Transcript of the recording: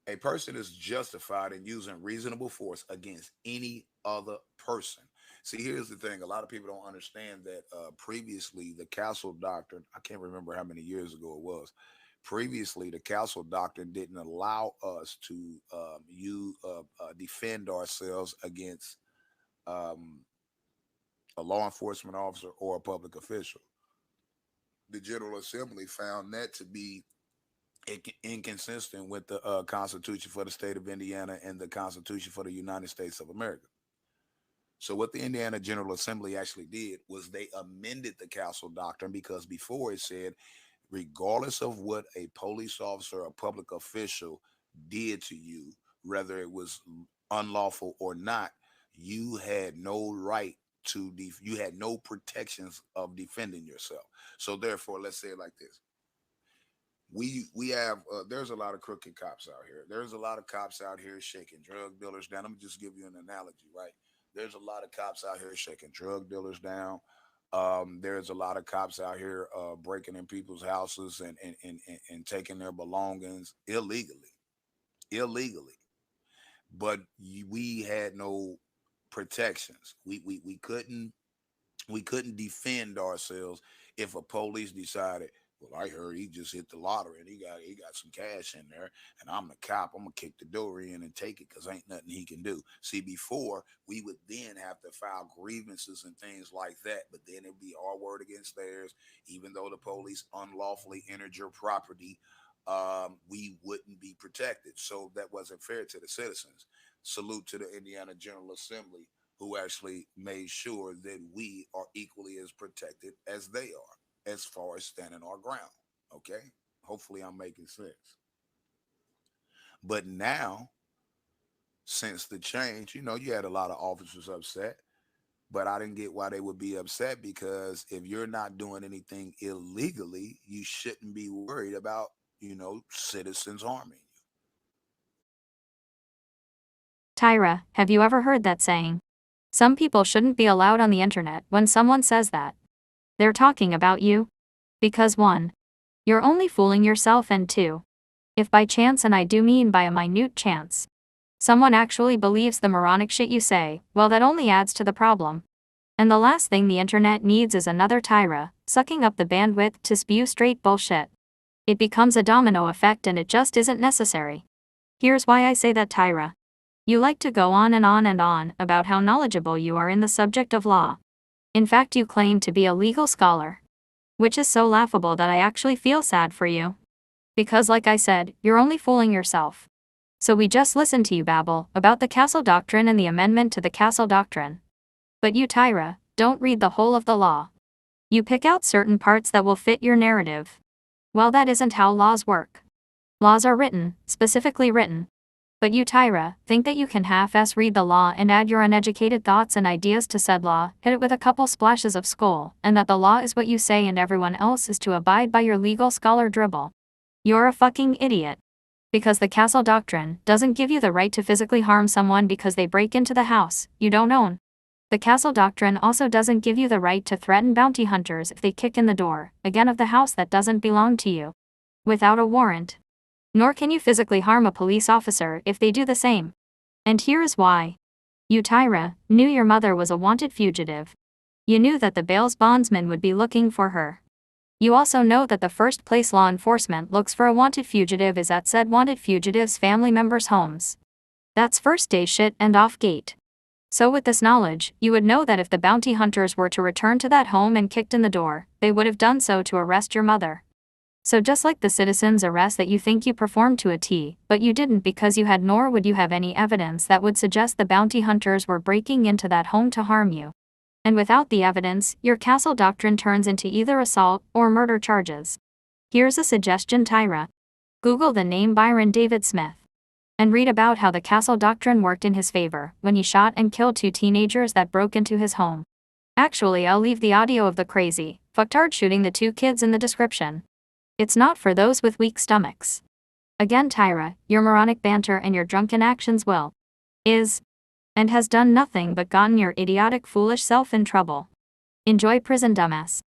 A person is justified in using reasonable force against any other person. See, here's the thing: a lot of people don't understand that previously the Castle Doctrine. I can't remember how many years ago it was. Previously, the Castle Doctrine didn't allow us to defend ourselves against um, a law enforcement officer or a public official. The General Assembly found that to be inconsistent with the Constitution for the state of Indiana and the Constitution for the United States of America. So, what the Indiana General Assembly actually did was they amended the Castle Doctrine because before it said, regardless of what a police officer or public official did to you, whether it was unlawful or not, you had no right to, you had no protections of defending yourself. So, therefore, let's say it like this: we have there's a lot of crooked cops out here. There's a lot of cops out here shaking drug dealers down. Let me just give you an analogy, right? There's a lot of cops out here shaking drug dealers down. There's a lot of cops out here breaking in people's houses and taking their belongings illegally. But we had no protections. We couldn't defend ourselves if a police decided, well, I heard he just hit the lottery and he got some cash in there, and I'm the cop. I'm gonna kick the door in and take it because ain't nothing he can do. See, before we would then have to file grievances and things like that, but then it'd be our word against theirs. Even though the police unlawfully entered your property, we wouldn't be protected. So that wasn't fair to the citizens. Salute to the Indiana General Assembly, who actually made sure that we are equally as protected as they are as far as standing our ground. Okay? Hopefully, I'm making sense. But now, since the change, you had a lot of officers upset, but I didn't get why they would be upset because if you're not doing anything illegally, you shouldn't be worried about, citizens harming you. Tyra, have you ever heard that saying? Some people shouldn't be allowed on the internet. When someone says that, they're talking about you. Because 1. You're only fooling yourself, and 2. If by chance, and I do mean by a minute chance, someone actually believes the moronic shit you say, well, that only adds to the problem. And the last thing the internet needs is another Tyra, sucking up the bandwidth to spew straight bullshit. It becomes a domino effect and it just isn't necessary. Here's why I say that, Tyra. You like to go on and on and on about how knowledgeable you are in the subject of law. In fact, you claim to be a legal scholar. Which is so laughable that I actually feel sad for you. Because like I said, you're only fooling yourself. So we just listened to you babble about the Castle Doctrine and the amendment to the Castle Doctrine. But you, Tyra, don't read the whole of the law. You pick out certain parts that will fit your narrative. Well, that isn't how laws work. Laws are written, specifically written. But you, Tyra, think that you can half-ass read the law and add your uneducated thoughts and ideas to said law, hit it with a couple splashes of skull, and that the law is what you say and everyone else is to abide by your legal scholar dribble. You're a fucking idiot. Because the Castle Doctrine doesn't give you the right to physically harm someone because they break into the house you don't own. The Castle Doctrine also doesn't give you the right to threaten bounty hunters if they kick in the door, again, of the house that doesn't belong to you, without a warrant. Nor can you physically harm a police officer if they do the same. And here is why. You, Tyra, knew your mother was a wanted fugitive. You knew that the bail's bondsman would be looking for her. You also know that the first place law enforcement looks for a wanted fugitive is at said wanted fugitive's family members' homes. That's first day shit and off gate. So with this knowledge, you would know that if the bounty hunters were to return to that home and kicked in the door, they would have done so to arrest your mother. So just like the citizen's arrest that you think you performed to a T, but you didn't because you had, nor would you have any evidence that would suggest the bounty hunters were breaking into that home to harm you. And without the evidence, your Castle Doctrine turns into either assault or murder charges. Here's a suggestion, Tyra. Google the name Byron David Smith. And read about how the Castle Doctrine worked in his favor when he shot and killed 2 teenagers that broke into his home. Actually, I'll leave the audio of the crazy, fucktard shooting the 2 kids in the description. It's not for those with weak stomachs. Again, Tyra, your moronic banter and your drunken actions and has done nothing but gotten your idiotic, foolish self in trouble. Enjoy prison, dumbass.